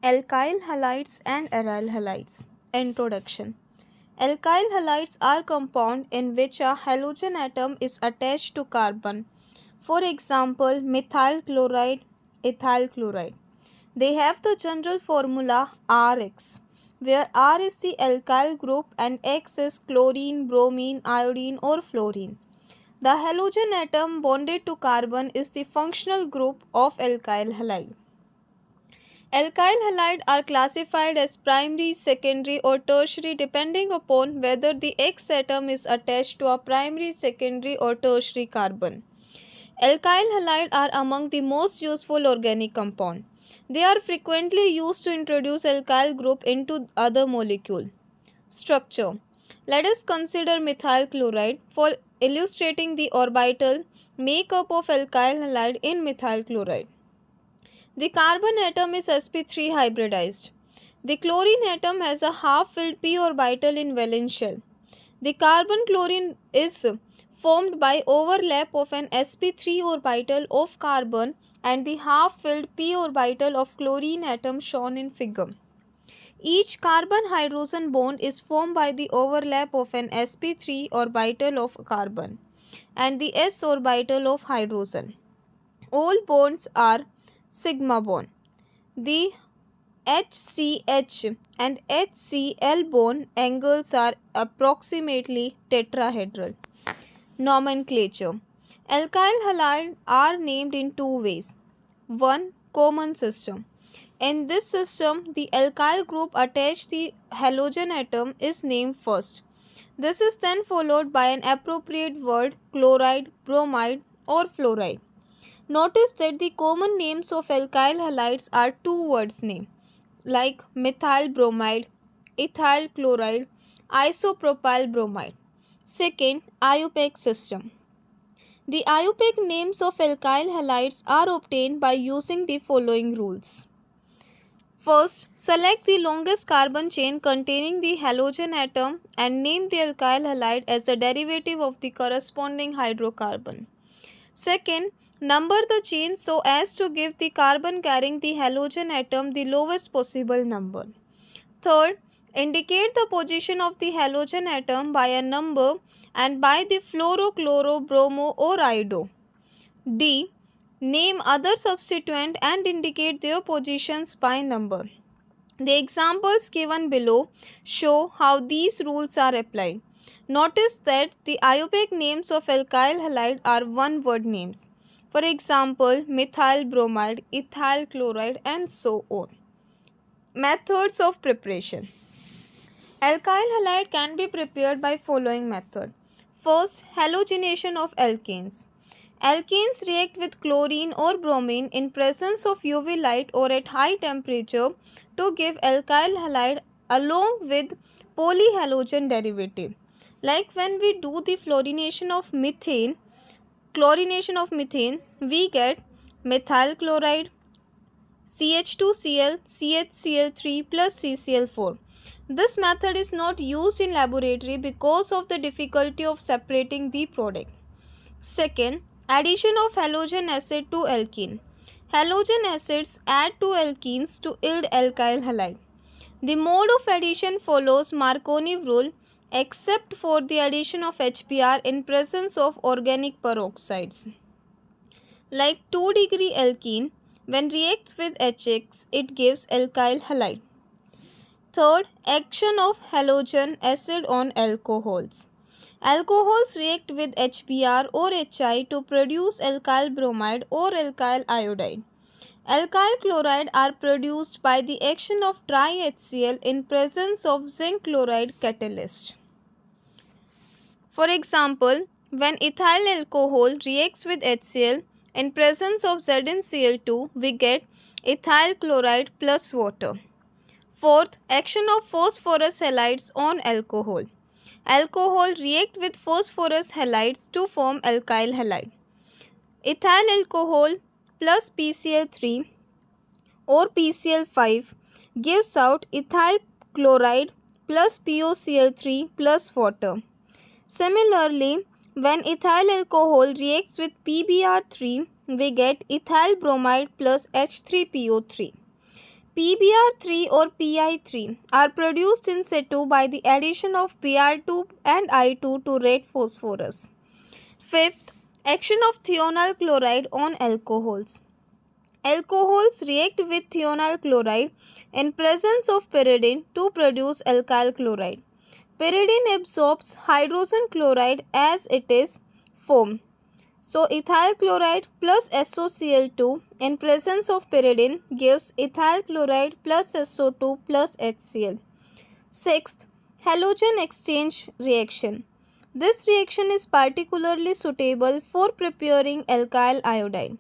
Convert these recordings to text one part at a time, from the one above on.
Alkyl halides and aryl halides. Introduction. Alkyl halides are compounds in which a halogen atom is attached to carbon. For example, methyl chloride, ethyl chloride. They have the general formula Rx, where R is the alkyl group and X is chlorine, bromine, iodine, or fluorine. The halogen atom bonded to carbon is the functional group of alkyl halide. Alkyl halides are classified as primary, secondary, or tertiary depending upon whether the X atom is attached to a primary, secondary, or tertiary carbon. Alkyl halides are among the most useful organic compounds. They are frequently used to introduce alkyl group into other molecule. Structure. Let us consider methyl chloride for illustrating the orbital makeup of alkyl halide in methyl chloride. The carbon atom is sp3 hybridized. The chlorine atom has a half-filled p orbital in valence shell. The carbon chlorine is formed by overlap of an sp3 orbital of carbon and the half-filled p orbital of chlorine atom shown in figure. Each carbon hydrogen bond is formed by the overlap of an sp3 orbital of carbon and the s orbital of hydrogen. All bonds are sigma bond. The HCH and HCl bond angles are approximately tetrahedral. Nomenclature. Alkyl halides are named in two ways. 1. Common system. In this system, the alkyl group attached to the halogen atom is named first. This is then followed by an appropriate word chloride, bromide, or fluoride. Notice that the common names of alkyl halides are two words name like methyl bromide, ethyl chloride, isopropyl bromide. Second, IUPAC system. The IUPAC names of alkyl halides are obtained by using the following rules. First, select the longest carbon chain containing the halogen atom and name the alkyl halide as a derivative of the corresponding hydrocarbon. Second, number the chain so as to give the carbon carrying the halogen atom the lowest possible number. Third, indicate the position of the halogen atom by a number and by the fluoro, chloro, bromo or iodo. D. Name other substituent and indicate their positions by number. The examples given below show how these rules are applied. Notice that the IUPAC names of alkyl halide are one-word names. For example, methyl bromide, ethyl chloride, and so on. Methods of preparation. Alkyl halide can be prepared by following method. First, halogenation of alkanes. Alkanes react with chlorine or bromine in presence of UV light or at high temperature to give alkyl halide along with polyhalogen derivative. Like when we do the chlorination of methane, we get methyl chloride, CH2Cl, CHCl3 plus CCl4. This method is not used in laboratory because of the difficulty of separating the product. Second, addition of halogen acid to alkene. Halogen acids add to alkenes to yield alkyl halide. The mode of addition follows Marconi rule except for the addition of HBr in presence of organic peroxides. Like 2-degree alkene, when reacts with HX, it gives alkyl halide. Third, action of halogen acid on alcohols. Alcohols react with HBr or HI to produce alkyl bromide or alkyl iodide. Alkyl chloride are produced by the action of triHCl in presence of zinc chloride catalyst. For example, when ethyl alcohol reacts with HCl in presence of ZnCl2, we get ethyl chloride plus water. Fourth, action of phosphorus halides on alcohol. Alcohol react with phosphorus halides to form alkyl halide. Ethyl alcohol plus PCl3 or PCl5 gives out ethyl chloride plus PoCl3 plus water. Similarly, when ethyl alcohol reacts with PbR3, we get ethyl bromide plus H3PO3. PBr3 or Pi3 are produced in situ by the addition of Br2 and I2 to red phosphorus. Fifth, action of thionyl chloride on alcohols. Alcohols react with thionyl chloride in presence of pyridine to produce alkyl chloride. Pyridine absorbs hydrogen chloride as it is formed. So ethyl chloride plus SOCl2 in presence of pyridine gives ethyl chloride plus SO2 plus HCl. Sixth, halogen exchange reaction. This reaction is particularly suitable for preparing alkyl iodide.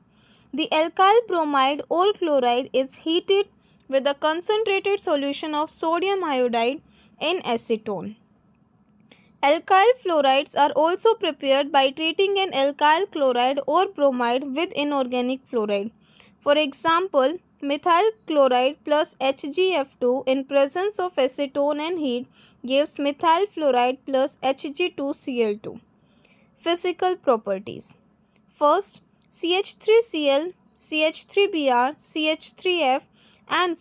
The alkyl bromide or chloride is heated with a concentrated solution of sodium iodide in acetone. Alkyl fluorides are also prepared by treating an alkyl chloride or bromide with inorganic fluoride. For example, methyl chloride plus HgF2 in presence of acetone and heat gives methyl fluoride plus Hg2Cl2. Physical properties. First, CH3Cl, CH3Br, CH3F and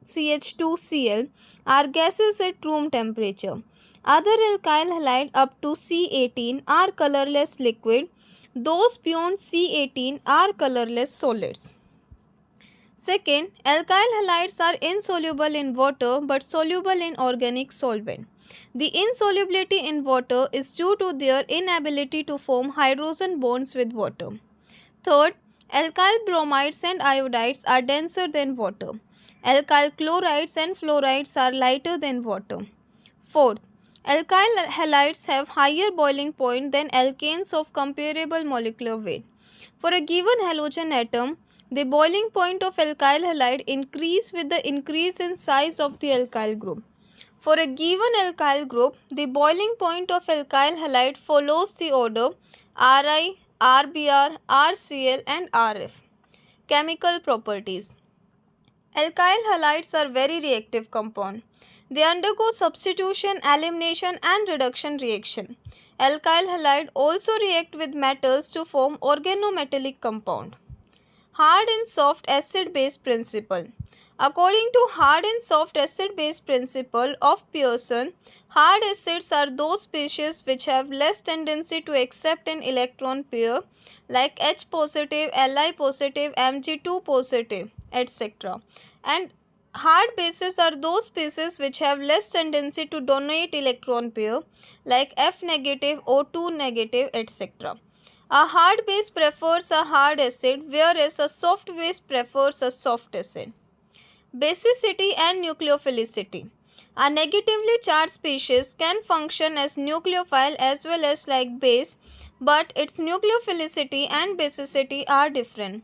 CH2Cl are gases at room temperature. Other alkyl halide up to C18 are colorless liquid. Those beyond C18 are colorless solids. Second, alkyl halides are insoluble in water but soluble in organic solvent. The insolubility in water is due to their inability to form hydrogen bonds with water. Third, alkyl bromides and iodides are denser than water. Alkyl chlorides and fluorides are lighter than water. Fourth, alkyl halides have higher boiling point than alkanes of comparable molecular weight. For a given halogen atom, the boiling point of alkyl halide increases with the increase in size of the alkyl group. For a given alkyl group, the boiling point of alkyl halide follows the order Ri, Rbr, Rcl and Rf. Chemical properties. Alkyl halides are very reactive compound. They undergo substitution, elimination and reduction reaction. Alkyl halide also react with metals to form organometallic compound. Hard and soft acid-base principle. According to hard and soft acid-base principle of Pearson, hard acids are those species which have less tendency to accept an electron pair like H positive, Li positive, Mg2 positive, etc. And hard bases are those species which have less tendency to donate electron pair like F negative, O2 negative, etc. A hard base prefers a hard acid whereas a soft base prefers a soft acid. Basicity and nucleophilicity. A negatively charged species can function as nucleophile as well as like base, but its nucleophilicity and basicity are different.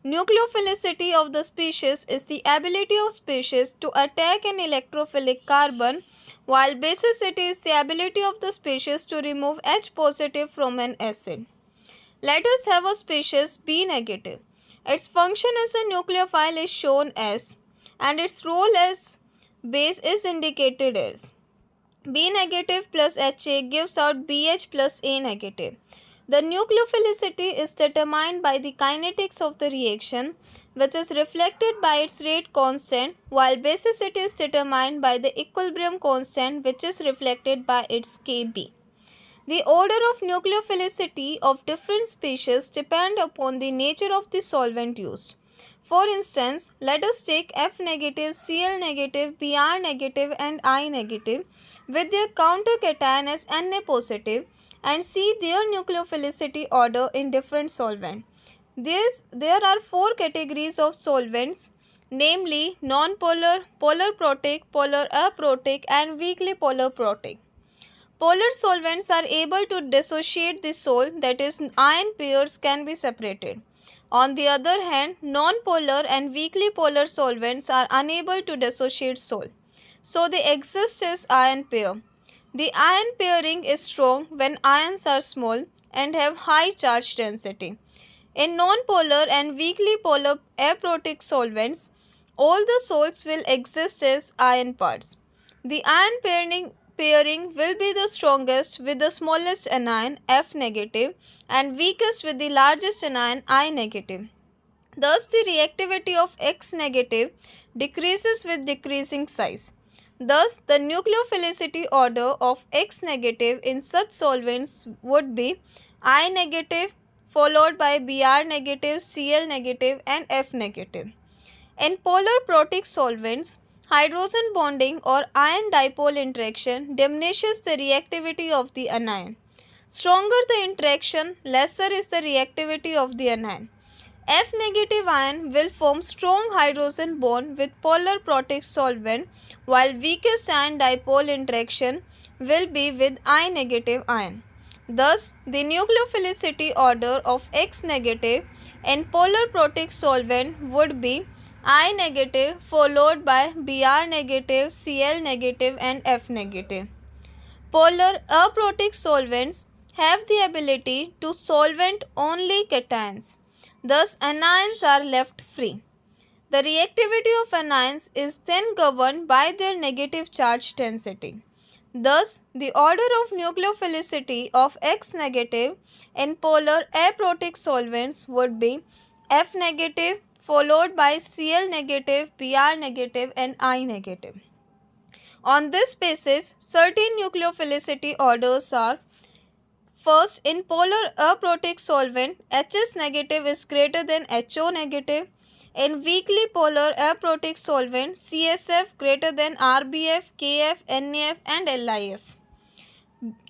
Nucleophilicity of the species is the ability of species to attack an electrophilic carbon, while basicity is the ability of the species to remove H positive from an acid. Let us have a species B negative. Its function as a nucleophile is shown as, and its role as base is indicated as. B negative plus Ha gives out BH plus A negative. The nucleophilicity is determined by the kinetics of the reaction, which is reflected by its rate constant, while basicity is determined by the equilibrium constant, which is reflected by its Kb. The order of nucleophilicity of different species depend upon the nature of the solvent used. For instance, let us take F negative, Cl negative, Br negative and I negative with their countercation as Na positive and see their nucleophilicity order in different solvents. There are four categories of solvents, namely nonpolar, polar protic, polar aprotic and weakly polar protic. Polar solvents are able to dissociate the sol, that is, ion pairs can be separated. On the other hand, non-polar and weakly polar solvents are unable to dissociate sol. So they exist as ion pair. The ion pairing is strong when ions are small and have high charge density. In non-polar and weakly polar aprotic solvents, all the sols will exist as ion parts. The ion pairing will be the strongest with the smallest anion F negative and weakest with the largest anion I negative. Thus, the reactivity of X negative decreases with decreasing size. Thus, the nucleophilicity order of X negative in such solvents would be I negative followed by Br negative, Cl negative and F negative. In polar protic solvents, hydrogen bonding or ion dipole interaction diminishes the reactivity of the anion. Stronger the interaction, lesser is the reactivity of the anion. F negative ion will form strong hydrogen bond with polar protic solvent, while weakest ion dipole interaction will be with I negative ion. Thus, the nucleophilicity order of X negative in polar protic solvent would be I negative followed by Br negative, Cl negative and F negative. Polar aprotic solvents have the ability to solvent only cations. Thus, anions are left free. The reactivity of anions is then governed by their negative charge density. Thus, the order of nucleophilicity of X negative in polar aprotic solvents would be F negative followed by Cl negative, Br negative and I negative. On this basis, certain nucleophilicity orders are: first, in polar aprotic solvent, Hs negative is greater than Ho negative. In weakly polar aprotic solvent, CSF greater than RBF, KF, NAF and LIF.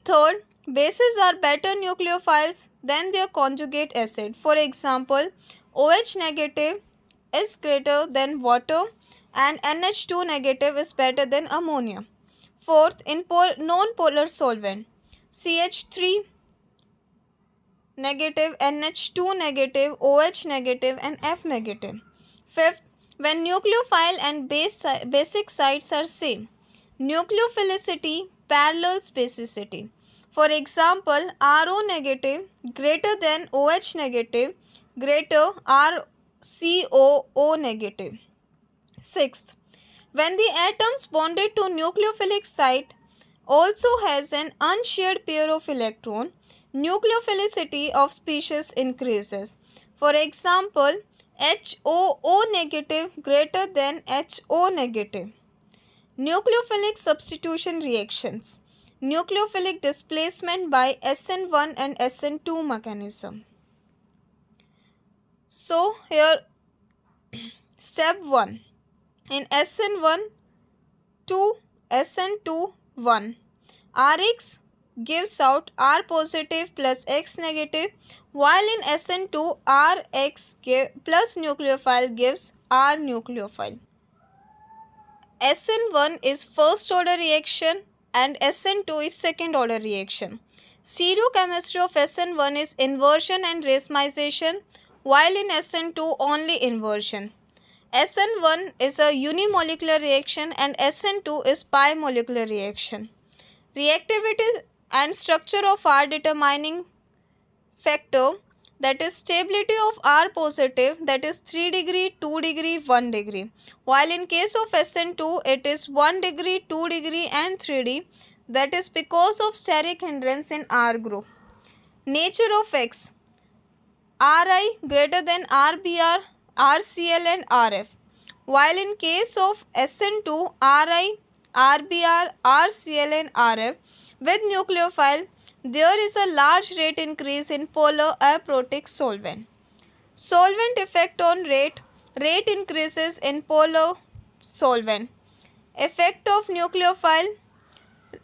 Third, bases are better nucleophiles than their conjugate acid. For example, OH negative is greater than water and NH2 negative is better than ammonia. Fourth, in non-polar solvent, CH3 negative, NH2 negative, OH negative and F negative. Fifth, when nucleophile and basic sites are same, nucleophilicity parallels basicity. For example, Ro negative greater than OH negative greater RCOO negative. Sixth, when the atoms bonded to nucleophilic site also has an unshared pair of electron, nucleophilicity of species increases. For example, HOO negative greater than HO negative. Nucleophilic substitution reactions. Nucleophilic displacement by SN1 and SN2 mechanism. So here step 1. In SN1 to SN2 1, Rx gives out R positive plus X negative, while in SN2 Rx plus nucleophile gives R nucleophile. SN1 is first order reaction and SN2 is second order reaction. Stereochemistry of SN1 is inversion and racemization, while in SN2 only inversion. SN1 is a unimolecular reaction and SN2 is bimolecular reaction. Reactivity and structure of R determining factor, that is stability of R positive, that is 3 degree, 2 degree, 1 degree, while in case of SN2 it is 1 degree, 2 degree and 3D, that is because of steric hindrance in R group. Nature of X, Ri greater than RBr, RCl and RF, while in case of SN2 Ri, RBr, RCl and RF with nucleophile, there is a large rate increase in polar aprotic solvent. Solvent effect on rate increases in polar solvent. Effect of nucleophile,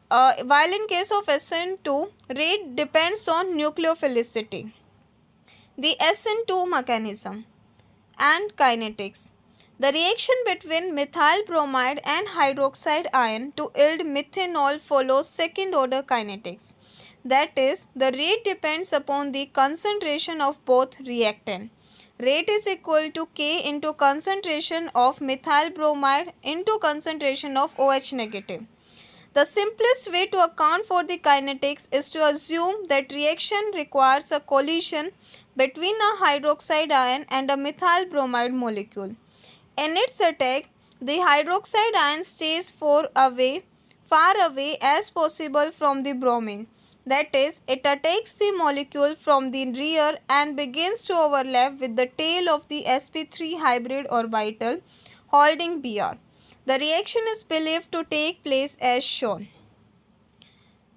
while in case of SN2, rate depends on nucleophilicity. The SN2 mechanism and kinetics. The reaction between methyl bromide and hydroxide ion to yield methanol follows second order kinetics. That is, the rate depends upon the concentration of both reactant. Rate is equal to K into concentration of methyl bromide into concentration of OH negative. The simplest way to account for the kinetics is to assume that reaction requires a collision between a hydroxide ion and a methyl bromide molecule. In its attack, the hydroxide ion stays far away as possible from the bromine. That is, it attacks the molecule from the rear and begins to overlap with the tail of the sp3 hybrid orbital holding Br. The reaction is believed to take place as shown.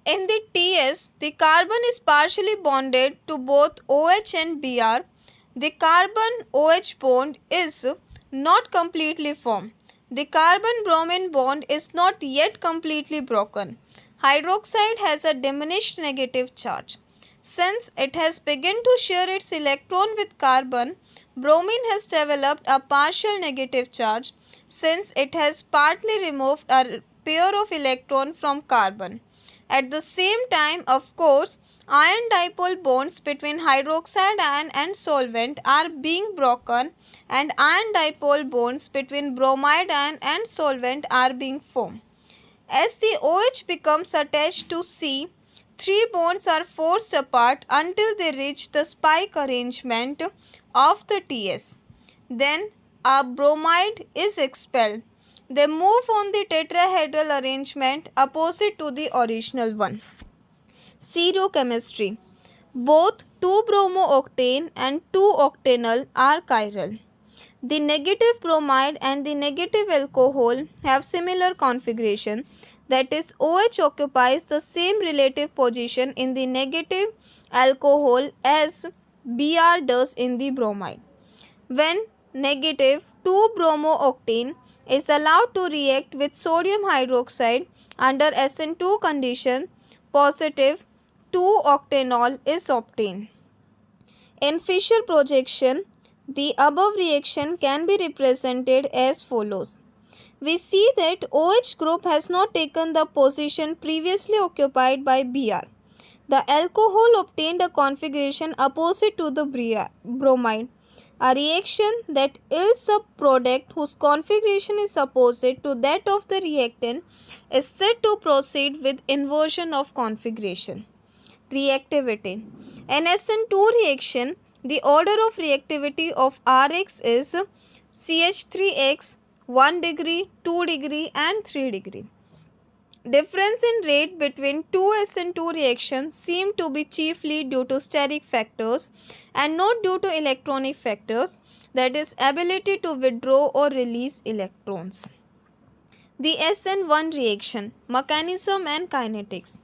In the TS, the carbon is partially bonded to both OH and Br. The carbon-OH bond is not completely formed. The carbon-bromine bond is not yet completely broken. Hydroxide has a diminished negative charge. Since it has begun to share its electron with carbon, bromine has developed a partial negative charge since it has partly removed a pair of electrons from carbon. At the same time, of course, ion dipole bonds between hydroxide ion and solvent are being broken and ion dipole bonds between bromide ion and solvent are being formed. As the OH becomes attached to C, three bonds are forced apart until they reach the spike arrangement of the TS. Then a bromide is expelled. They move on the tetrahedral arrangement opposite to the original one. Stereochemistry. Both 2-bromo-octane and 2-octanol are chiral. The negative bromide and the negative alcohol have similar configuration, that is, OH occupies the same relative position in the negative alcohol as Br does in the bromide. When negative 2-bromo-octane is allowed to react with sodium hydroxide under SN2 condition, positive 2-octanol is obtained. In Fischer projection, the above reaction can be represented as follows. We see that OH group has not taken the position previously occupied by Br. The alcohol obtained a configuration opposite to the bromide. A reaction that yields a product whose configuration is opposite to that of the reactant is said to proceed with inversion of configuration. Reactivity. In SN2 reaction, the order of reactivity of Rx is CH3x 1 degree, 2 degree and 3 degree. Difference in rate between two SN2 reactions seem to be chiefly due to steric factors and not due to electronic factors, that is, ability to withdraw or release electrons. The SN1 reaction, mechanism and kinetics.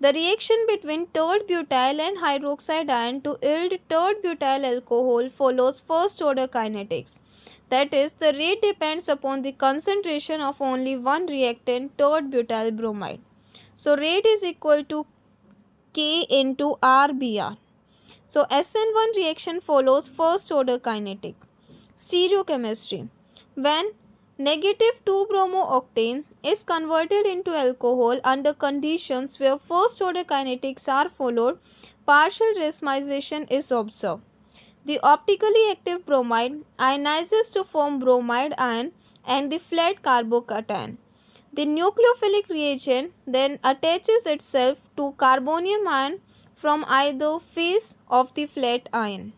The reaction between tert butyl and hydroxide ion to yield tert butyl alcohol follows first order kinetics. That is, the rate depends upon the concentration of only one reactant, tert butyl bromide. So, rate is equal to K into RBr. So, SN1 reaction follows first order kinetic. Stereochemistry. When negative 2-bromo-octane is converted into alcohol under conditions where first order kinetics are followed, partial racemization is observed. The optically active bromide ionizes to form bromide ion and the flat carbocation. The nucleophilic reagent then attaches itself to carbonium ion from either face of the flat ion.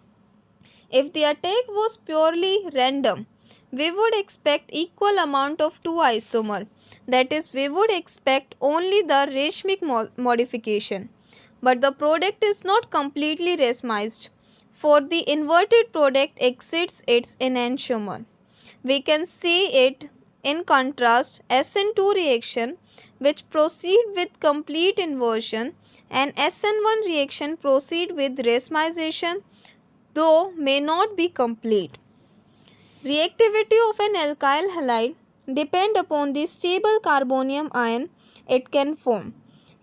If the attack was purely random, we would expect equal amount of two isomer, that is, we would expect only the racemic modification. But the product is not completely racemized, for the inverted product exceeds its enantiomer. We can see it in contrast SN2 reaction which proceed with complete inversion and SN1 reaction proceed with racemization though may not be complete. Reactivity of an alkyl halide depend upon the stable carbonium ion it can form.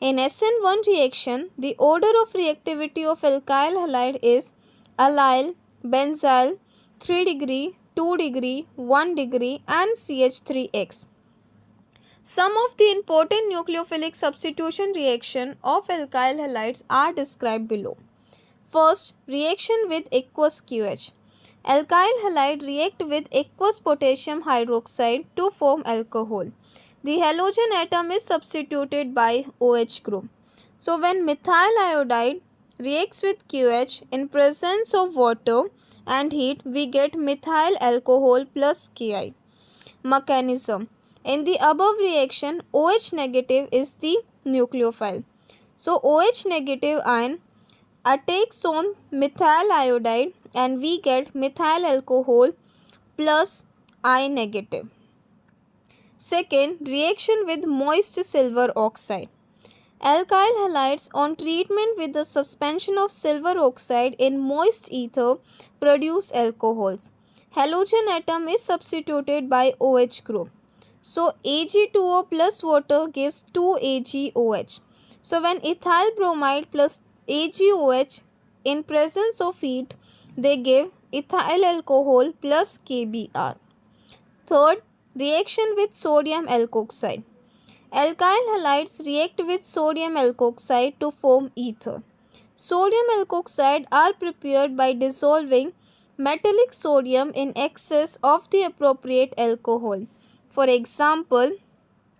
In SN1 reaction, the order of reactivity of alkyl halide is allyl, benzyl, 3 degree, 2 degree, 1 degree and CH3x. Some of the important nucleophilic substitution reaction of alkyl halides are described below. First, reaction with aqueous QH. Alkyl halide react with aqueous potassium hydroxide to form alcohol. The halogen atom is substituted by OH group. So, when methyl iodide reacts with QH in presence of water and heat, we get methyl alcohol plus Ki. Mechanism. In the above reaction, OH negative is the nucleophile. So OH negative ion takes on methyl iodide and we get methyl alcohol plus I negative. Second, reaction with moist silver oxide. Alkyl halides on treatment with the suspension of silver oxide in moist ether produce alcohols. Halogen atom is substituted by OH group. So Ag2O plus water gives 2AgOH. So when ethyl bromide plus AgOH in presence of heat, they give ethyl alcohol plus KBr. Third, reaction with sodium alkoxide. Alkyl halides react with sodium alkoxide to form ether. Sodium alkoxide are prepared by dissolving metallic sodium in excess of the appropriate alcohol. For example,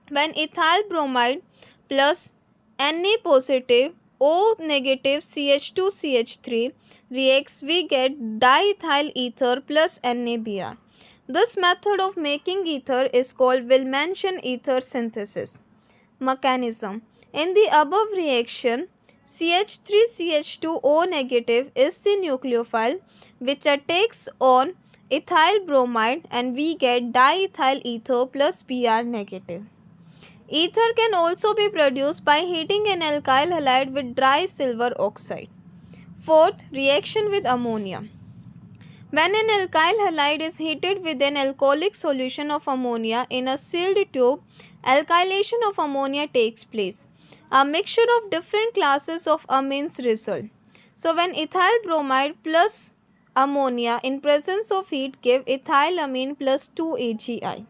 when ethyl bromide plus Na positive O negative CH2CH3 reacts, we get diethyl ether plus NaBr. This method of making ether is called Willmansion ether synthesis. Mechanism. In the above reaction, CH3CH2O negative is the nucleophile which takes on ethyl bromide and we get diethyl ether plus Br negative. Ether can also be produced by heating an alkyl halide with dry silver oxide. Fourth, reaction with ammonia. When an alkyl halide is heated with an alcoholic solution of ammonia in a sealed tube, alkylation of ammonia takes place. A mixture of different classes of amines result. So when ethyl bromide plus ammonia in presence of heat give ethylamine plus 2AgI.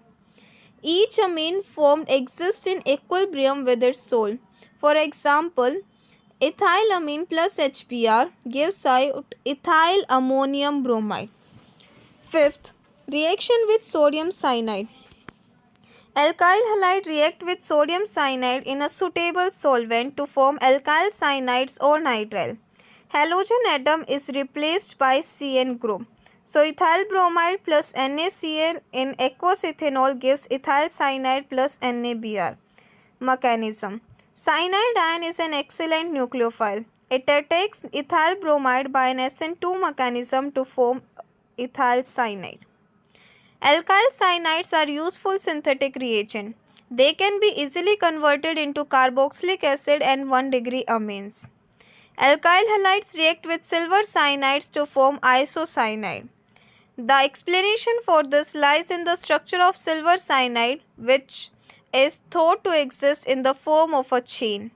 Each amine formed exists in equilibrium with its salt. For example, ethylamine plus HBr gives out ethyl ammonium bromide. Fifth, reaction with sodium cyanide. Alkyl halide react with sodium cyanide in a suitable solvent to form alkyl cyanides or nitrile. Halogen atom is replaced by Cn group. So ethyl bromide plus NaCl in aqueous ethanol gives ethyl cyanide plus NaBr. Mechanism. Cyanide ion is an excellent nucleophile. It takes ethyl bromide by an SN2 mechanism to form ethyl cyanide. Alkyl cyanides are useful synthetic reagent. They can be easily converted into carboxylic acid and 1-degree amines. Alkyl halides react with silver cyanides to form isocyanide. The explanation for this lies in the structure of silver cyanide, which is thought to exist in the form of a chain.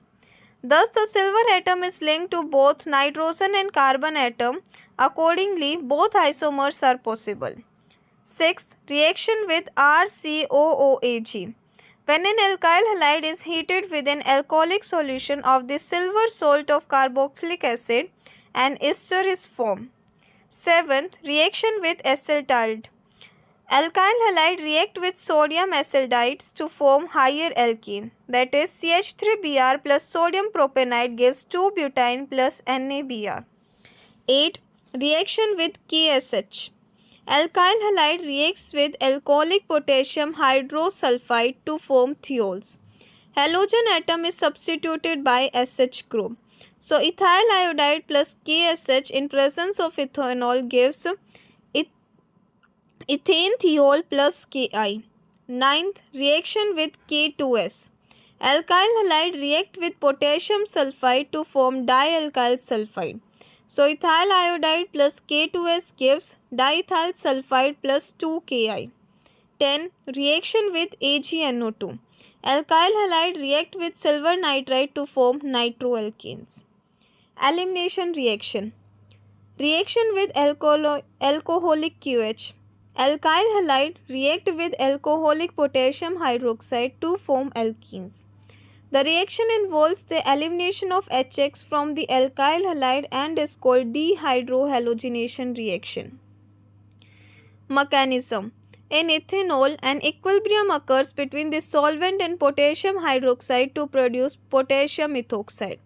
Thus, the silver atom is linked to both nitrogen and carbon atom. Accordingly, both isomers are possible. 6. Reaction with RCOOAg. When an alkyl halide is heated with an alcoholic solution of the silver salt of carboxylic acid, an ester is formed. 7th, reaction with acetaldehyde. Alkyl halide react with sodium acetaldehydes to form higher alkene, that is CH3Br plus sodium propanide gives 2-butyne plus NaBr. 8. Reaction with KSH. Alkyl halide reacts with alcoholic potassium hydrosulfide to form thiols. Halogen atom is substituted by SH group. So ethyl iodide plus KSH in presence of ethanol gives ethane thiol plus Ki. 9th, reaction with K2S. Alkyl halide react with potassium sulfide to form dialkyl sulfide. So ethyl iodide plus K2S gives diethyl sulfide plus 2Ki. 10. Reaction with AgNO2. Alkyl halide react with silver nitride to form nitroalkanes. Elimination reaction. Reaction with alcoholic QH. Alkyl halide react with alcoholic potassium hydroxide to form alkenes. The reaction involves the elimination of HX from the alkyl halide and is called dehydrohalogenation reaction. Mechanism. In ethanol, an equilibrium occurs between the solvent and potassium hydroxide to produce potassium ethoxide.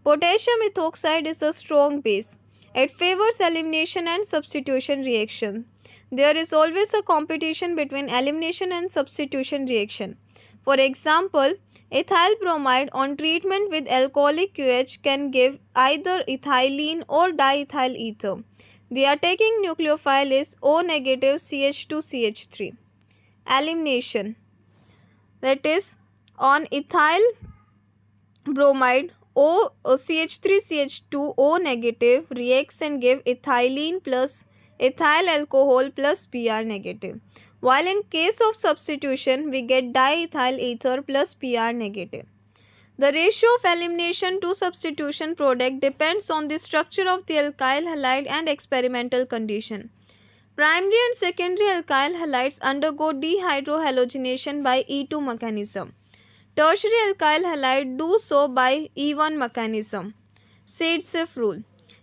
Potassium ethoxide is a strong base. It favors elimination and substitution reaction. There is always a competition between elimination and substitution reaction. For example, ethyl bromide on treatment with alcoholic QH can give either ethylene or diethyl ether. The attacking nucleophile is O negative CH2CH3. Elimination, that is, on ethyl bromide CH3CH2 O negative reacts and give ethylene plus ethyl alcohol plus Br negative. While in case of substitution, we get diethyl ether plus Br negative. The ratio of elimination to substitution product depends on the structure of the alkyl halide and experimental condition. Primary and secondary alkyl halides undergo dehydrohalogenation by E2 mechanism. Tertiary alkyl halide do so by E1 mechanism. Seed-Siff rule.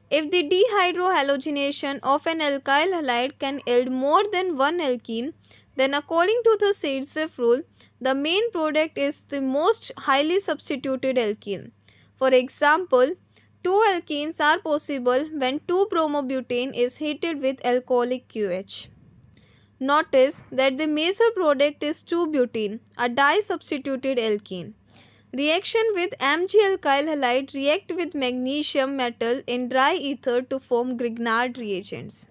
If the dehydrohalogenation of an alkyl halide can yield more than one alkene, then according to the Seed-Siff rule, the main product is the most highly substituted alkene. For example, two alkenes are possible when 2-bromobutane is heated with alcoholic QH. Notice that the major product is 2-butene, a di-substituted alkene. Reaction with Mg alkyl halide react with magnesium metal in dry ether to form Grignard reagents.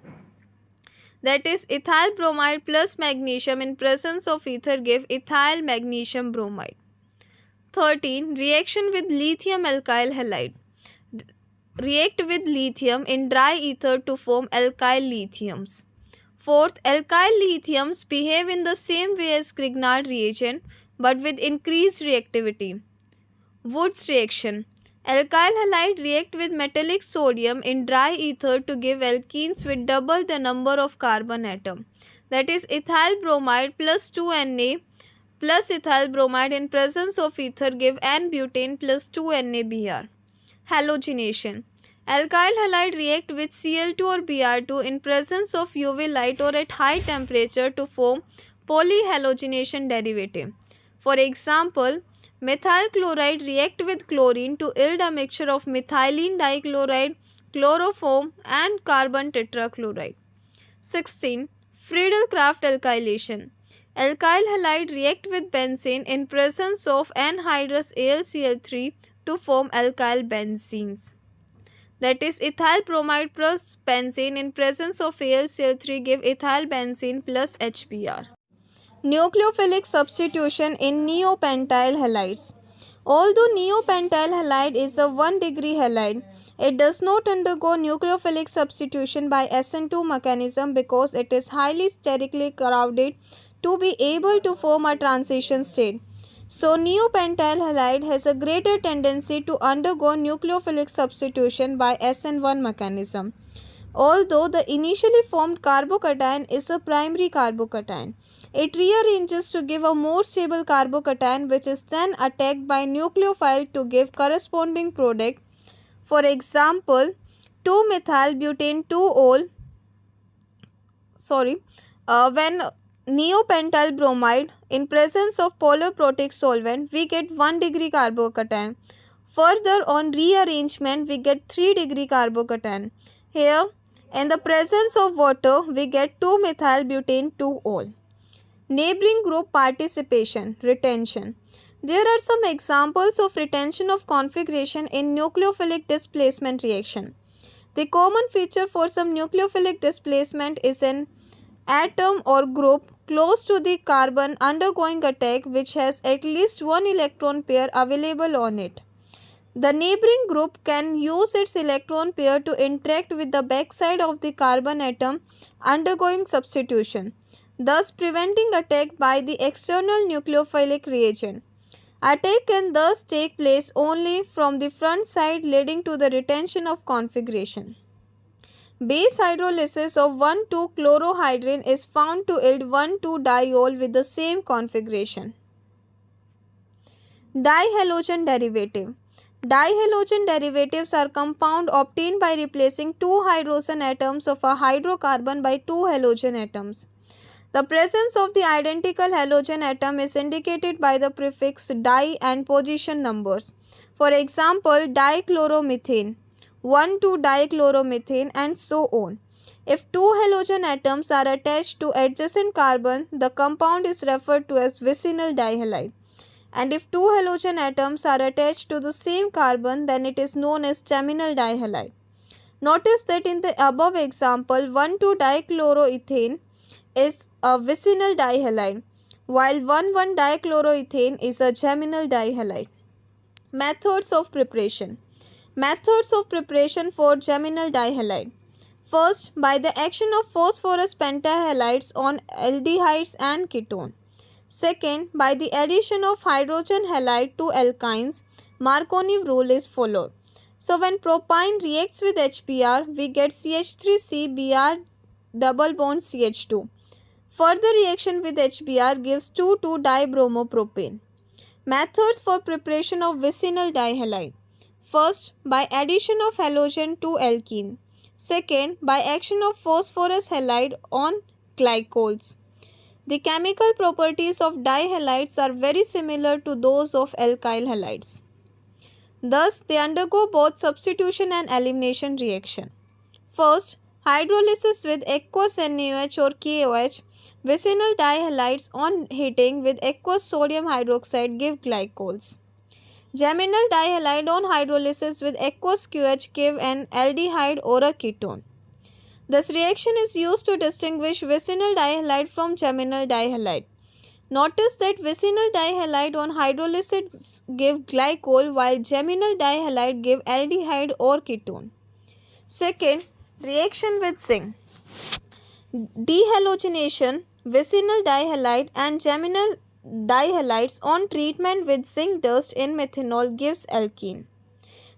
That is, ethyl bromide plus magnesium in presence of ether give ethyl magnesium bromide. 13. Reaction with lithium alkyl halide. React with lithium in dry ether to form alkyl lithiums. Fourth, alkyl lithiums behave in the same way as Grignard reagent but with increased reactivity. Woods reaction. Alkyl halide react with metallic sodium in dry ether to give alkenes with double the number of carbon atom. That is, ethyl bromide plus 2Na plus ethyl bromide in presence of ether give N-butane plus 2NaBr. Halogenation. Alkyl halide react with Cl2 or Br2 in presence of UV light or at high temperature to form polyhalogenation derivative. For example, methyl chloride react with chlorine to yield a mixture of methylene dichloride, chloroform and carbon tetrachloride. 16. Friedel-Crafts alkylation. Alkyl halide react with benzene in presence of anhydrous AlCl3 to form alkyl benzenes. That is, ethyl bromide plus benzene in presence of AlCl3 give ethyl benzene plus HBr. Nucleophilic substitution in neopentyl halides. Although neopentyl halide is a 1-degree halide, it does not undergo nucleophilic substitution by SN2 mechanism because it is highly sterically crowded to be able to form a transition state. So, neopentyl halide has a greater tendency to undergo nucleophilic substitution by SN1 mechanism. Although the initially formed carbocation is a primary carbocation, it rearranges to give a more stable carbocation which is then attacked by nucleophile to give corresponding product. For example, 2-methylbutane-2-ol. When neopentyl bromide in presence of polar protic solvent, we get 1-degree carbocation. Further, on rearrangement, we get 3-degree carbocation. Here, in the presence of water, we get 2-methylbutane-2-ol. Neighboring group participation, retention. There are some examples of retention of configuration in nucleophilic displacement reaction. The common feature for some nucleophilic displacement is an atom or group close to the carbon undergoing attack which has at least one electron pair available on it. The neighboring group can use its electron pair to interact with the backside of the carbon atom undergoing substitution, thus preventing attack by the external nucleophilic reagent. Attack can thus take place only from the front side, leading to the retention of configuration. Base hydrolysis of 1,2-chlorohydrin is found to yield 1,2-diol with the same configuration. Dihalogen derivative. Dihalogen derivatives are compound obtained by replacing 2 hydrogen atoms of a hydrocarbon by 2 halogen atoms. The presence of the identical halogen atom is indicated by the prefix di and position numbers. For example, dichloromethane, 1,2-dichloromethane and so on. If 2 halogen atoms are attached to adjacent carbon, the compound is referred to as vicinal dihalide. And if two halogen atoms are attached to the same carbon, then it is known as geminal dihalide. Notice that in the above example, 1,2-dichloroethane is a vicinal dihalide, while 1,1-dichloroethane is a geminal dihalide. Methods of preparation. Methods of preparation for geminal dihalide. First, by the action of phosphorus pentahalides on aldehydes and ketone. Second, by the addition of hydrogen halide to alkynes, Marconi rule is followed. So when propyne reacts with HBr, we get CH3CBr double bond CH2. Further reaction with HBr gives 2,2-dibromopropane. Methods for preparation of vicinal dihalide. First, by addition of halogen to alkene. Second, by action of phosphorus halide on glycols. The chemical properties of dihalides are very similar to those of alkyl halides. Thus, they undergo both substitution and elimination reaction. First, hydrolysis with aqueous NaOH or KOH. Vicinal dihalides on heating with aqueous sodium hydroxide give glycols. Geminal dihalide on hydrolysis with aqueous QH give an aldehyde or a ketone. This reaction is used to distinguish vicinal dihalide from geminal dihalide. Notice that vicinal dihalide on hydrolysis give glycol while geminal dihalide give aldehyde or ketone. Second, reaction with zinc. Dehalogenation, vicinal dihalide and geminal dihalides on treatment with zinc dust in methanol gives alkene.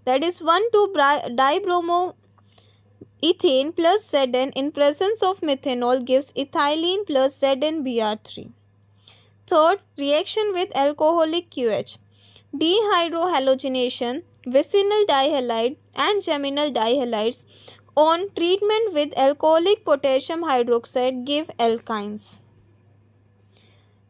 That is 1,2-dibromoethane plus Zn in presence of methanol gives ethylene plus ZnBr3. Third, reaction with alcoholic QH. Dehydrohalogenation, vicinal dihalide and geminal dihalides on treatment with alcoholic potassium hydroxide give alkynes.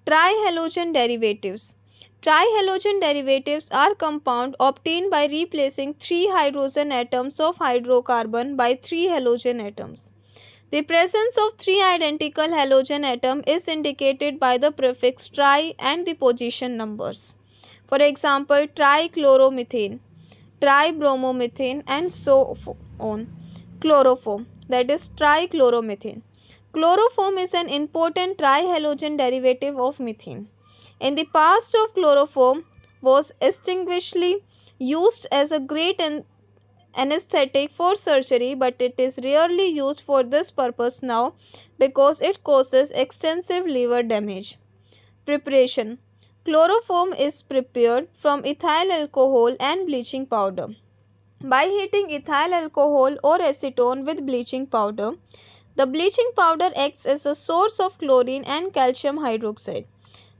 Trihalogen derivatives. Trihalogen derivatives are compounds obtained by replacing 3 hydrogen atoms of hydrocarbon by 3 halogen atoms. The presence of 3 identical halogen atoms is indicated by the prefix tri and the position numbers. For example, trichloromethane, tribromomethane and so on. Chloroform, that is trichloromethane. Chloroform is an important trihalogen derivative of methane. In the past of chloroform was extinguishingly used as a great anesthetic for surgery, but it is rarely used for this purpose now because it causes extensive liver damage. Preparation. Chloroform is prepared from ethyl alcohol and bleaching powder. By heating ethyl alcohol or acetone with bleaching powder, the bleaching powder acts as a source of chlorine and calcium hydroxide.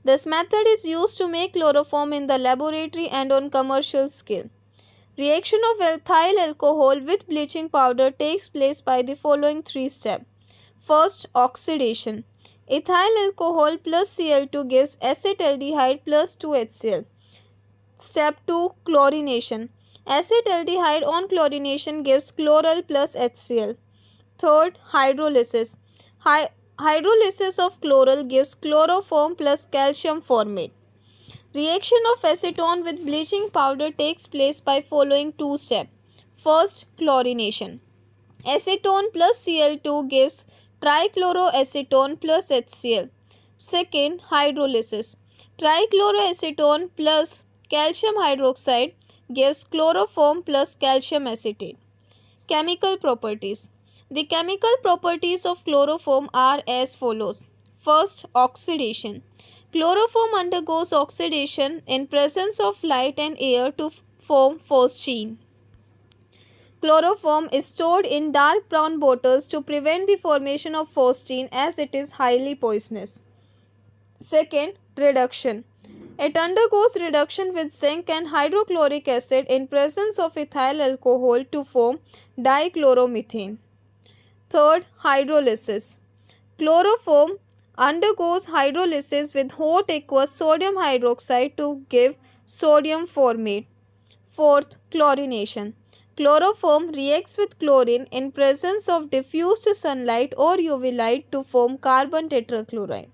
This method is used to make chloroform in the laboratory and on commercial scale. Reaction of ethyl alcohol with bleaching powder takes place by the following 3 steps. First, oxidation. Ethyl alcohol plus Cl2 gives acetaldehyde plus 2HCl. Step 2, chlorination. Acetaldehyde on chlorination gives chloral plus HCl. Third, hydrolysis. Hydrolysis of chloral gives chloroform plus calcium formate. Reaction of acetone with bleaching powder takes place by following 2 steps. First, chlorination. Acetone plus Cl2 gives trichloroacetone plus HCl. Second, hydrolysis. Trichloroacetone plus calcium hydroxide gives chloroform plus calcium acetate. Chemical properties. The chemical properties of chloroform are as follows. First, oxidation. Chloroform undergoes oxidation in presence of light and air to form phosgene. Chloroform is stored in dark brown bottles to prevent the formation of phosgene as it is highly poisonous. Second, reduction. It undergoes reduction with zinc and hydrochloric acid in presence of ethyl alcohol to form dichloromethane. Third, hydrolysis. Chloroform undergoes hydrolysis with hot aqueous sodium hydroxide to give sodium formate. Fourth, chlorination. Chloroform reacts with chlorine in presence of diffused sunlight or UV light to form carbon tetrachloride.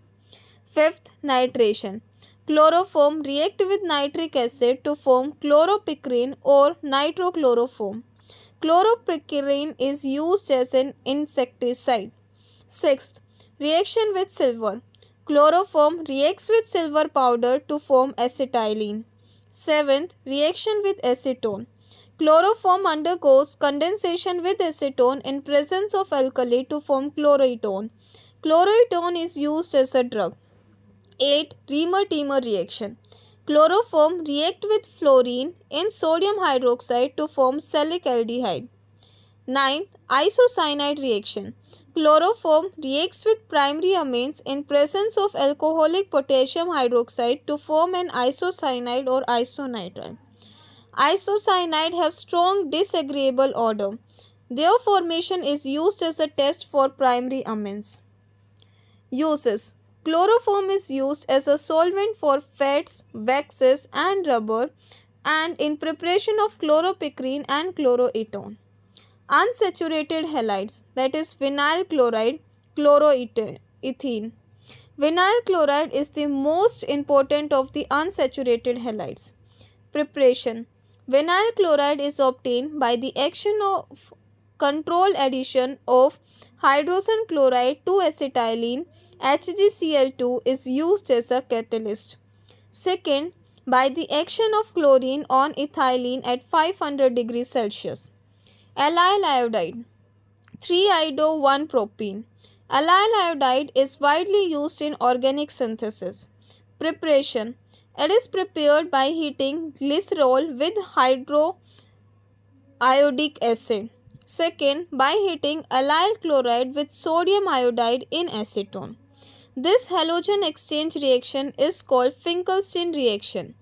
Fifth, nitration. Chloroform react with nitric acid to form chloropicrin or nitrochloroform. Chloropicrin is used as an insecticide. Sixth, reaction with silver. Chloroform reacts with silver powder to form acetylene. Seventh, reaction with acetone. Chloroform undergoes condensation with acetone in presence of alkali to form chloroetone. Chloroetone is used as a drug. 8. Reamer-Teamer reaction. Chloroform react with fluorine in sodium hydroxide to form salic aldehyde. 9th, isocyanide reaction. Chloroform reacts with primary amines in presence of alcoholic potassium hydroxide to form an isocyanide or isonitrile. Isocyanide have strong disagreeable odor. Their formation is used as a test for primary amines. Uses. Chloroform is used as a solvent for fats, waxes and rubber and in preparation of chloropicrin and chloroetone. Unsaturated halides, that is vinyl chloride, chloroethene. Vinyl chloride is the most important of the unsaturated halides. Preparation. Vinyl chloride is obtained by the action of control addition of hydrogen chloride to acetylene. HgCl2 is used as a catalyst. Second, by the action of chlorine on ethylene at 500 degrees Celsius. Allyl iodide, 3-iodo-1-propene. Allyl iodide is widely used in organic synthesis. Preparation. It is prepared by heating glycerol with hydroiodic acid. Second, by heating allyl chloride with sodium iodide in acetone. This halogen exchange reaction is called Finkelstein reaction.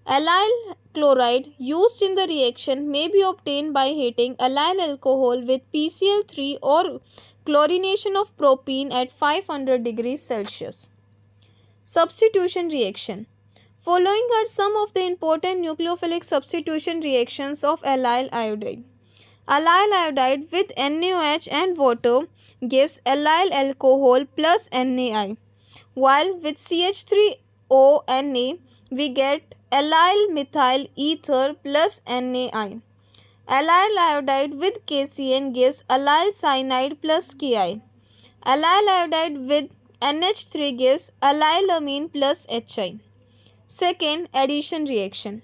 Allyl chloride used in the reaction may be obtained by heating allyl alcohol with PCl3 or chlorination of propene at 500 degrees Celsius. Substitution reaction. Following are some of the important nucleophilic substitution reactions of allyl iodide. Allyl iodide with NaOH and water gives allyl alcohol plus NaI, while with CH3ONa we get allyl methyl ether plus NaI. Allyl iodide with KCN gives allyl cyanide plus Ki. Allyl iodide with NH3 gives allylamine plus Hi. Second, addition reaction.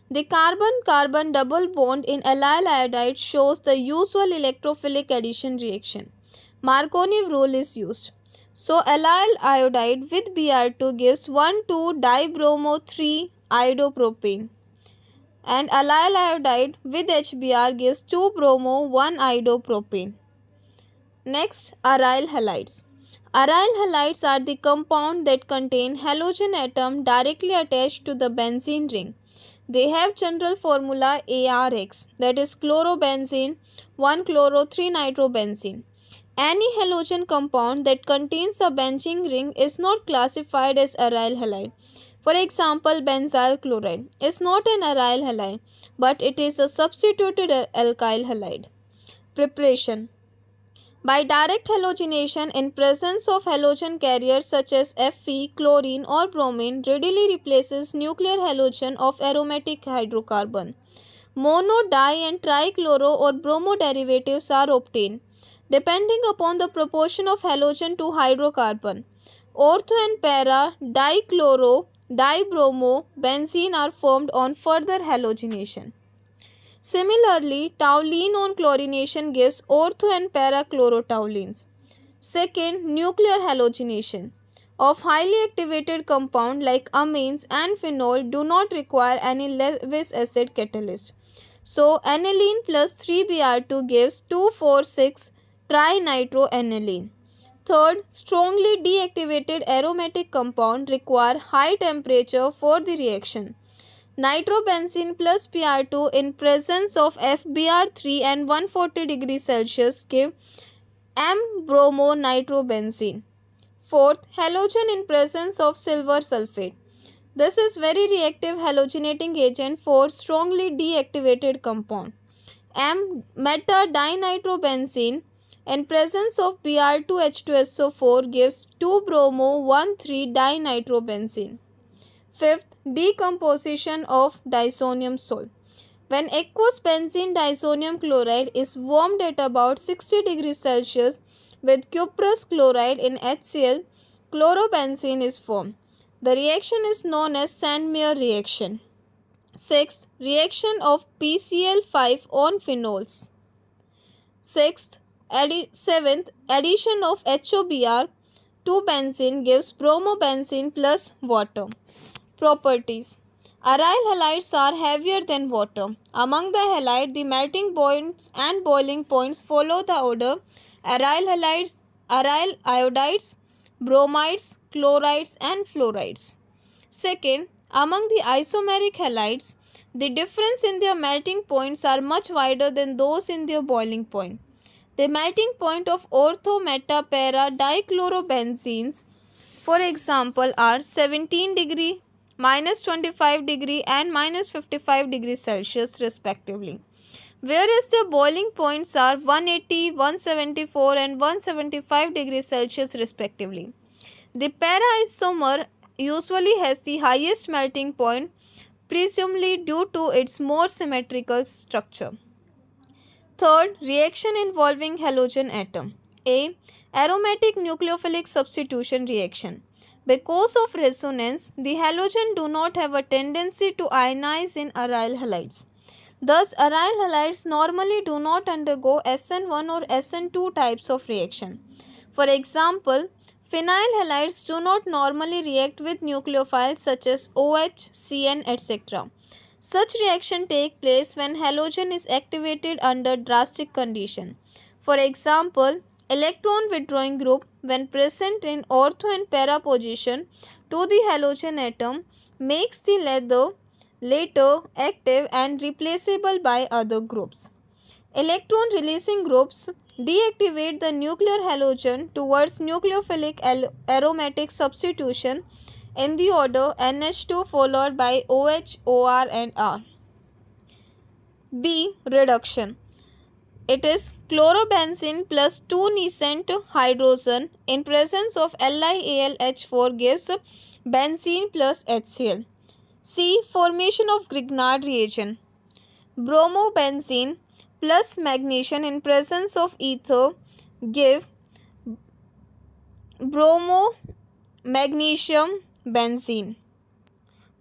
The carbon-carbon double bond in allyl iodide shows the usual electrophilic addition reaction. Markov rule is used. So, allyl iodide with Br2 gives 1,2-dibromo-3-iodopropane and allyl iodide with HBr gives 2-bromo-1-iodopropane. Next, aryl halides. Aryl halides are the compound that contain halogen atom directly attached to the benzene ring. They have general formula ARX, that is chlorobenzene, 1-chloro-3-nitrobenzene. Any halogen compound that contains a benzene ring is not classified as aryl halide. For example, benzyl chloride is not an aryl halide, but it is a substituted alkyl halide. Preparation. By direct halogenation in presence of halogen carriers such as Fe, chlorine or bromine readily replaces nuclear halogen of aromatic hydrocarbon. Mono, di and trichloro or bromo derivatives are obtained depending upon the proportion of halogen to hydrocarbon. Ortho and para, dichloro, dibromo, benzene are formed on further halogenation. Similarly, toluene on chlorination gives ortho and para chlorotoluenes. Second, nuclear halogenation of highly activated compound like amines and phenol do not require any Lewis acid catalyst. So, aniline plus 3Br2 gives 2,4,6-trinitroaniline. Third, strongly deactivated aromatic compound require high temperature for the reaction. Nitrobenzene plus Br2 in presence of FBr3 and 140 degrees Celsius give M-bromo-nitrobenzene. Fourth, halogen in presence of silver sulfate. This is very reactive halogenating agent for strongly deactivated compound. M-meta-dinitrobenzene in presence of Br2H2SO4 gives 2-bromo-1,3-dinitrobenzene. Fifth, decomposition of disonium salt. When aqueous benzene disonium chloride is warmed at about 60 degrees Celsius with cuprous chloride in HCl, chlorobenzene is formed. The reaction is known as Sandmeyer reaction. Sixth, reaction of PCl5 on phenols. Seventh, addition of HOBr to benzene gives bromobenzene plus water. Properties. Aryl halides are heavier than water. Among the halide, the melting points and boiling points follow the order aryl halides, aryl iodides, bromides, chlorides and fluorides. Second, among the isomeric halides, the difference in their melting points are much wider than those in their boiling point. The melting point of ortho, meta, para dichlorobenzenes, for example, are 17 degree, minus 25 degree and minus 55 degrees Celsius respectively, whereas the boiling points are 180, 174 and 175 degrees Celsius respectively. The para isomer usually has the highest melting point, presumably due to its more symmetrical structure. Third, reaction involving halogen atom. A. Aromatic nucleophilic substitution reaction. Because of resonance, the halogen do not have a tendency to ionize in aryl halides. Thus, aryl halides normally do not undergo SN1 or SN2 types of reaction. For example, phenyl halides do not normally react with nucleophiles such as OH, CN, etc. Such reaction take place when halogen is activated under drastic condition. For example, electron withdrawing group when present in ortho and para position to the halogen atom makes the later active and replaceable by other groups. Electron releasing groups deactivate the nuclear halogen towards nucleophilic aromatic substitution in the order NH2 followed by OH, OR and R. B. Reduction. It is chlorobenzene plus 2 nascent hydrogen in presence of LiAlH4 gives benzene plus HCl. C. Formation of Grignard reagent. Bromobenzene plus magnesium in presence of ether give bromo-magnesium benzene.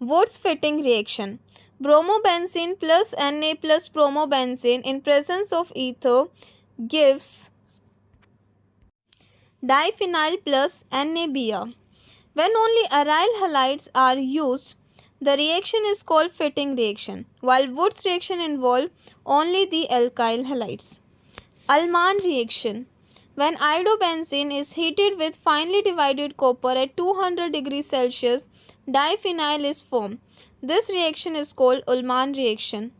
Wurtz fitting reaction. Bromobenzene plus Na plus bromobenzene in presence of ether gives diphenyl plus NaBr. When only aryl halides are used, the reaction is called fitting reaction, while Wurtz reaction involves only the alkyl halides. Ullmann reaction. When iodobenzene is heated with finely divided copper at 200 degrees Celsius, diphenyl is formed. This reaction is called Ullmann reaction.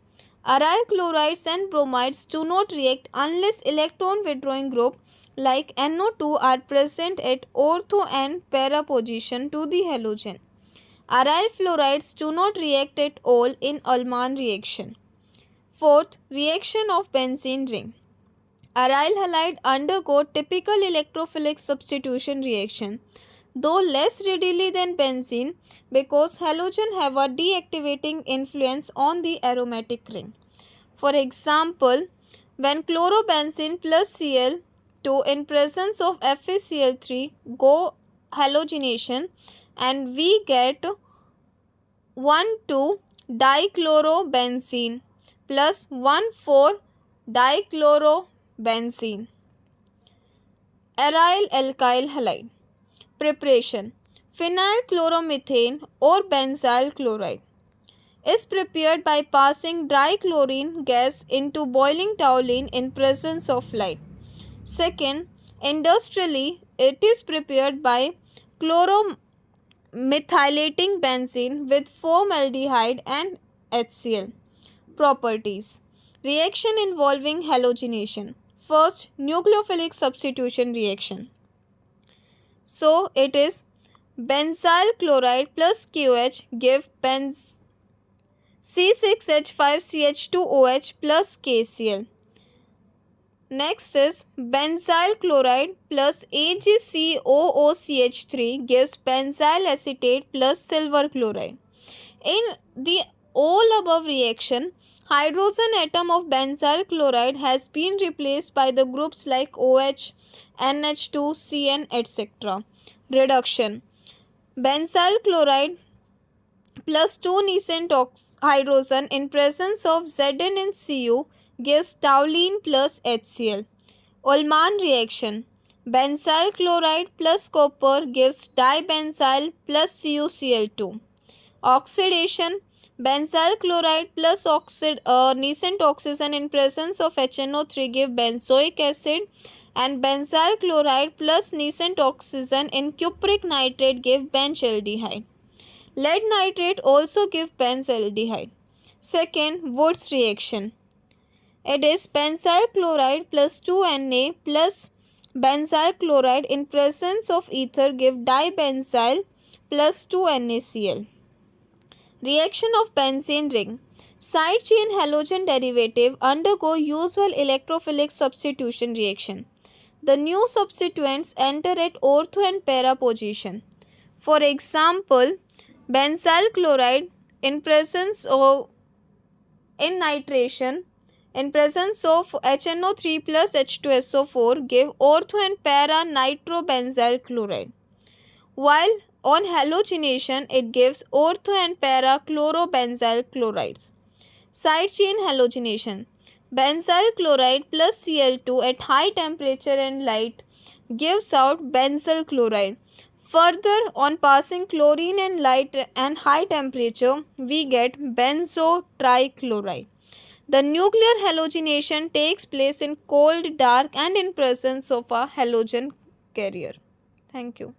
Aryl chlorides and bromides do not react unless electron withdrawing group like NO2 are present at ortho and para position to the halogen. Aryl fluorides do not react at all in Ullmann reaction. Fourth, reaction of benzene ring. Aryl halide undergo typical electrophilic substitution reaction, though less readily than benzene because halogen have a deactivating influence on the aromatic ring. For example, when chlorobenzene plus Cl2 in presence of FeCl3 go halogenation and we get 1,2-dichlorobenzene plus 1,4-dichlorobenzene. Aryl alkyl halide. Preparation. Phenyl chloromethane or benzyl chloride is prepared by passing dry chlorine gas into boiling toluene in presence of light. Second, industrially, it is prepared by chloromethylating benzene with formaldehyde and HCl. Properties. Reaction involving halogenation. First, nucleophilic substitution reaction. So, it is benzyl chloride plus KOH give C6H5CH2OH plus KCl. Next is benzyl chloride plus AgCOOCH3 gives benzyl acetate plus silver chloride. In the all above reaction, hydrogen atom of benzyl chloride has been replaced by the groups like OH, NH2, CN, etc. Reduction. Benzyl chloride plus 2 nascent hydrogen in presence of Zn in Cu gives toluene plus HCl. Ullmann reaction. Benzyl chloride plus copper gives dibenzyl plus CuCl2. Oxidation. Benzyl chloride plus nascent oxygen in presence of HNO3 give benzoic acid, and benzyl chloride plus nascent oxygen in cupric nitrate give benzaldehyde. Lead nitrate also give benzaldehyde. Second, Wood's reaction. It is benzyl chloride plus 2Na plus benzyl chloride in presence of ether give dibenzyl plus 2NaCl. Reaction of benzene ring. Side chain halogen derivative undergo usual electrophilic substitution reaction. The new substituents enter at ortho and para position. For example, benzyl chloride in presence of in nitration in presence of HNO3 plus H2SO4 give ortho and para nitrobenzyl chloride, while on halogenation it gives ortho and para chlorobenzyl chlorides. Side chain halogenation. Benzyl chloride plus Cl2 at high temperature and light gives out benzyl chloride. Further, on passing chlorine and light and high temperature, we get benzo trichloride. The nuclear halogenation takes place in cold, dark, and in presence of a halogen carrier. Thank you.